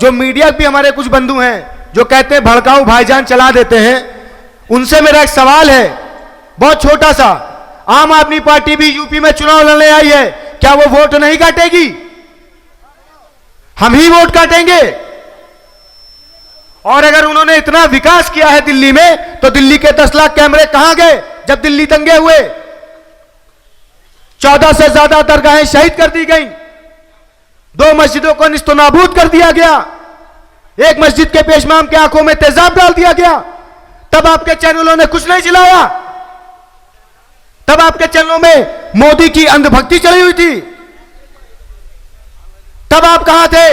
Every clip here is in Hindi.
जो मीडिया भी हमारे कुछ बंधु हैं जो कहते हैं भड़काऊ भाईजान चला देते हैं, उनसे मेरा एक सवाल है बहुत छोटा सा। आम आदमी पार्टी भी यूपी में चुनाव लड़ने आई है, क्या वो वोट नहीं काटेगी? हम ही वोट काटेंगे। और अगर उन्होंने इतना विकास किया है दिल्ली में, तो दिल्ली के 10 लाख कैमरे कहां गए जब दिल्ली दंगे हुए? 14 से ज्यादा दरगाहें शहीद कर दी गई, 2 मस्जिदों को निस्तनाबूद कर दिया गया, एक मस्जिद के पेशमाम के आंखों में तेजाब डाल दिया गया। तब आपके चैनलों ने कुछ नहीं चिल्लाया, तब आपके चैनलों में मोदी की अंधभक्ति चली हुई थी। तब आप कहां थे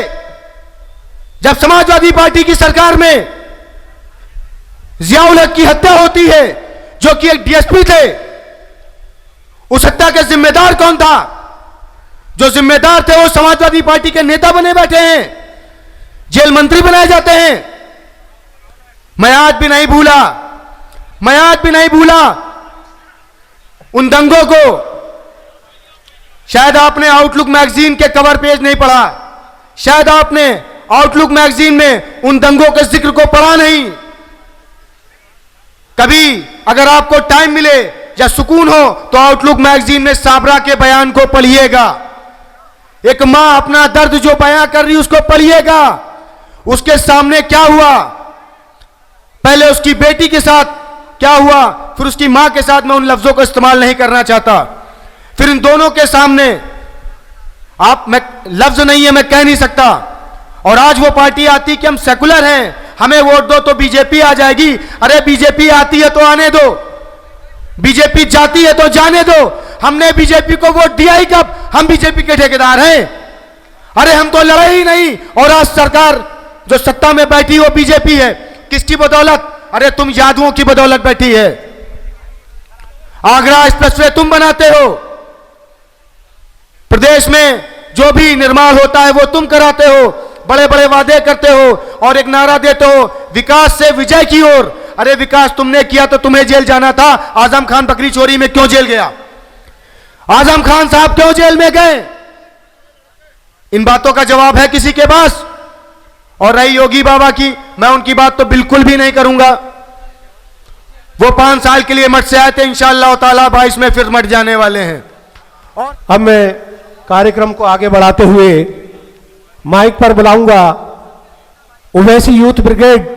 जब समाजवादी पार्टी की सरकार में जियाउल हक की हत्या होती है, जो कि एक डीएसपी थे? उस हत्या के जिम्मेदार कौन था? जो जिम्मेदार थे वो समाजवादी पार्टी के नेता बने बैठे हैं, जेल मंत्री बनाए जाते हैं। मैं आज भी नहीं भूला उन दंगों को। शायद आपने आउटलुक मैगजीन के कवर पेज नहीं पढ़ा, शायद आपने आउटलुक मैगजीन में उन दंगों के जिक्र को पढ़ा नहीं। कभी अगर आपको टाइम मिले या सुकून हो तो आउटलुक मैगजीन में साबरा के बयान को पढ़िएगा। एक मां अपना दर्द जो बयां कर रही उसको पढ़िएगा। उसके सामने क्या हुआ, पहले उसकी बेटी के साथ क्या हुआ, फिर उसकी मां के साथ। मैं उन लफ्जों को इस्तेमाल नहीं करना चाहता। फिर इन दोनों के सामने मैं लफ्ज नहीं है, मैं कह नहीं सकता। और आज वो पार्टी आती कि हम सेकुलर हैं, हमें वोट दो तो बीजेपी आ जाएगी। अरे बीजेपी आती है तो आने दो, बीजेपी जाती है तो जाने दो। हमने बीजेपी को वोट दिया ही कब? हम बीजेपी के ठेकेदार हैं। अरे हम तो लड़े ही नहीं। और आज सरकार जो सत्ता में बैठी वो बीजेपी है। किसकी बदौलत? अरे तुम यादवों की बदौलत बैठी है। आगरा एक्सप्रेसवे तुम बनाते हो, प्रदेश में जो भी निर्माण होता है वो तुम कराते हो, बड़े बड़े वादे करते हो और एक नारा देते हो विकास से विजय की ओर। अरे विकास तुमने किया तो तुम्हें जेल जाना था। आजम खान बकरी चोरी में क्यों जेल गया? आजम खान साहब क्यों जेल में गए? इन बातों का जवाब है किसी के पास? और रही योगी बाबा की, मैं उनकी बात तो बिल्कुल भी नहीं करूंगा। वो 5 साल के लिए मठ से आए थे, इंशाअल्लाह ताला 22 में फिर मठ जाने वाले हैं। और अब मैं कार्यक्रम को आगे बढ़ाते हुए माइक पर बुलाऊंगा ओवैसी यूथ ब्रिगेड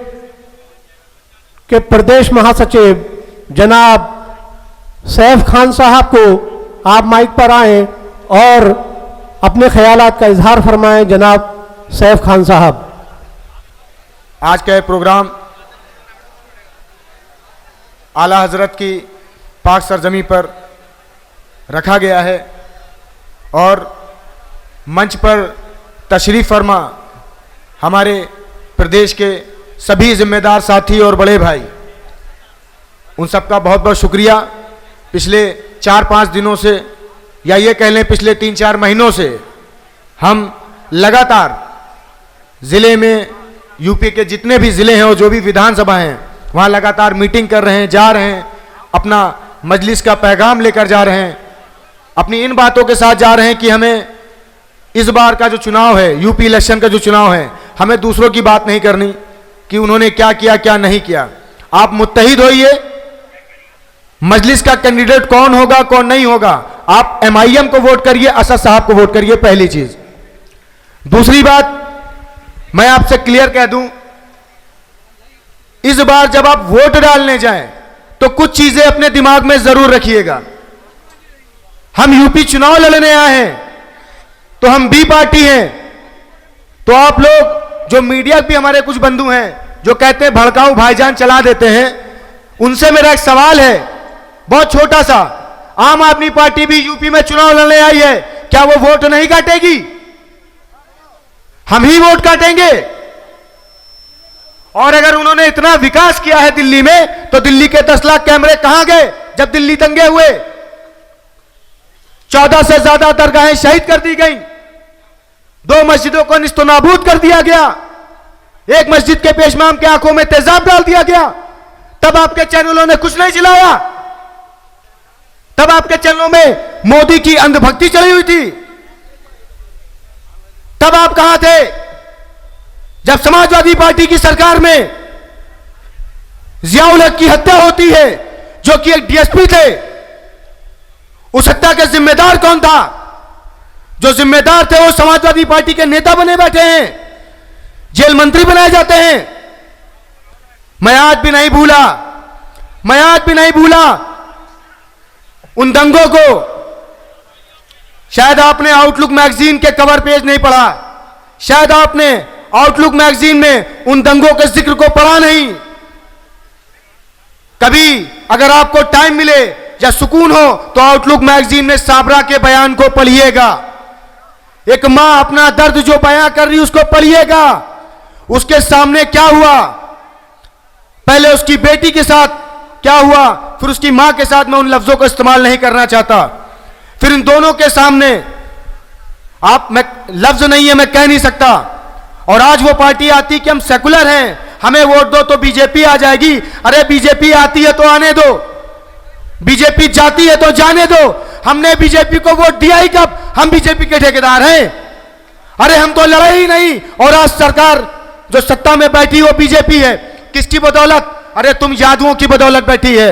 के प्रदेश महासचिव जनाब सैफ खान साहब को। आप माइक पर आए और अपने ख्यालात का इजहार फरमाएं। जनाब सैफ खान साहब। आज का प्रोग्राम आला हजरत की पाक सरजमी पर रखा गया है और मंच पर तशरीफ फरमा हमारे प्रदेश के सभी जिम्मेदार साथी और बड़े भाई, उन सबका बहुत बहुत शुक्रिया। पिछले 4-5 दिनों से या ये कह लें पिछले 3-4 महीनों से हम लगातार ज़िले में, यूपी के जितने भी ज़िले हैं और जो भी विधानसभा हैं वहाँ लगातार मीटिंग कर रहे हैं, जा रहे हैं, अपना मजलिस का पैगाम लेकर जा रहे हैं, अपनी इन बातों के साथ जा रहे हैं कि हमें इस बार का जो चुनाव है, यूपी इलेक्शन का जो चुनाव है, हमें दूसरों की बात नहीं करनी कि उन्होंने क्या किया क्या नहीं किया। आप मुत्तहिद होइए, मजलिस का कैंडिडेट कौन होगा कौन नहीं होगा, आप MIM को वोट करिए, असद साहब को वोट करिए, पहली चीज। दूसरी बात मैं आपसे क्लियर कह दूं, इस बार जब आप वोट डालने जाएं तो कुछ चीजें अपने दिमाग में जरूर रखिएगा। हम यूपी चुनाव लड़ने आए हैं तो हम बी पार्टी हैं। तो आप लोग जो मीडिया भी हमारे कुछ बंधु हैं जो कहते हैं भड़काऊ भाईजान चला देते हैं, उनसे मेरा एक सवाल है बहुत छोटा सा। आम आदमी पार्टी भी यूपी में चुनाव लड़ने आई है, क्या वो वोट नहीं काटेगी? हम ही वोट काटेंगे। और अगर उन्होंने इतना विकास किया है दिल्ली में, तो दिल्ली के 10 लाख कैमरे कहां गए जब दिल्ली दंगे हुए? 14 से ज्यादा दरगाहें शहीद कर दी गई, 2 मस्जिदों को निस्तनाबूद कर दिया गया, एक मस्जिद के पेशमाम के आंखों में तेजाब डाल दिया गया। तब आपके चैनलों ने कुछ नहीं चिल्लाया, तब आपके चैनलों में मोदी की अंधभक्ति चली हुई थी। तब आप कहां थे जब समाजवादी पार्टी की सरकार में जियाउल हक की हत्या होती है, जो कि एक डीएसपी थे, उस हत्या का जिम्मेदार कौन था? जो जिम्मेदार थे वो समाजवादी पार्टी के नेता बने बैठे हैं, जेल मंत्री बनाए जाते हैं। मैं आज भी नहीं भूला उन दंगों को। शायद आपने आउटलुक मैगजीन के कवर पेज नहीं पढ़ा, शायद आपने आउटलुक मैगजीन में उन दंगों के जिक्र को पढ़ा नहीं। कभी अगर आपको टाइम मिले या सुकून हो तो आउटलुक मैगजीन में साबरा के बयान को पढ़िएगा। एक मां अपना दर्द जो बयां कर रही उसको पढ़िएगा। उसके सामने क्या हुआ, पहले उसकी बेटी के साथ क्या हुआ, फिर उसकी मां के साथ। मैं उन लफ्जों को इस्तेमाल नहीं करना चाहता। फिर इन दोनों के सामने मैं लफ्ज नहीं है, मैं कह नहीं सकता। और आज वो पार्टी आती कि हम सेकुलर हैं, हमें वोट दो तो बीजेपी आ जाएगी। अरे बीजेपी आती है तो आने दो, बीजेपी जाती है तो जाने दो। हमने बीजेपी को वोट दिया ही कब? हम बीजेपी के ठेकेदार हैं। अरे हम तो लड़े ही नहीं। और आज सरकार जो सत्ता में बैठी वो बीजेपी है। किसकी बदौलत? अरे तुम यादवों की बदौलत बैठी है।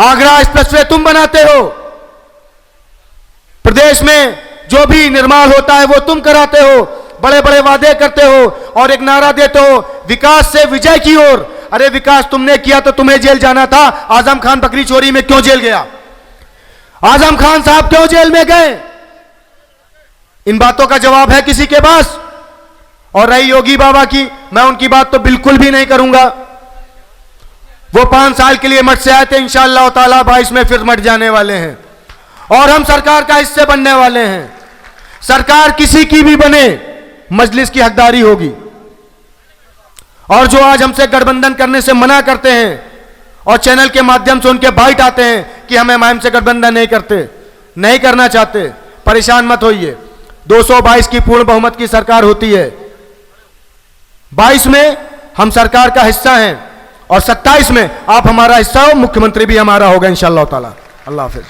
आगरा एक्सप्रेसवे तुम बनाते हो, प्रदेश में जो भी निर्माण होता है वो तुम कराते हो, बड़े बड़े वादे करते हो और एक नारा देते हो, विकास से विजय की ओर। अरे विकास तुमने किया तो तुम्हें जेल जाना था। आजम खान बकरी चोरी में क्यों जेल गया? आजम खान साहब क्यों जेल में गए? इन बातों का जवाब है किसी के पास? और रही योगी बाबा की, मैं उनकी बात तो बिल्कुल भी नहीं करूंगा। वो 5 साल के लिए मठ से आए थे, इंशाअल्लाह ताला 22 में फिर मठ जाने वाले हैं और हम सरकार का हिस्से बनने वाले हैं। सरकार किसी की भी बने, मजलिस की हकदारी होगी। और जो आज हमसे गठबंधन करने से मना करते हैं और चैनल के माध्यम से उनके बाइट आते हैं कि हम एमआईएम से गठबंधन नहीं करते, नहीं करना चाहते, परेशान मत होइए। 222 की पूर्ण बहुमत की सरकार होती है, 22 में हम सरकार का हिस्सा हैं और 27 में आप हमारा हिस्सा हो, मुख्यमंत्री भी हमारा होगा इंशाअल्लाह ताला। अल्लाह हाफिज।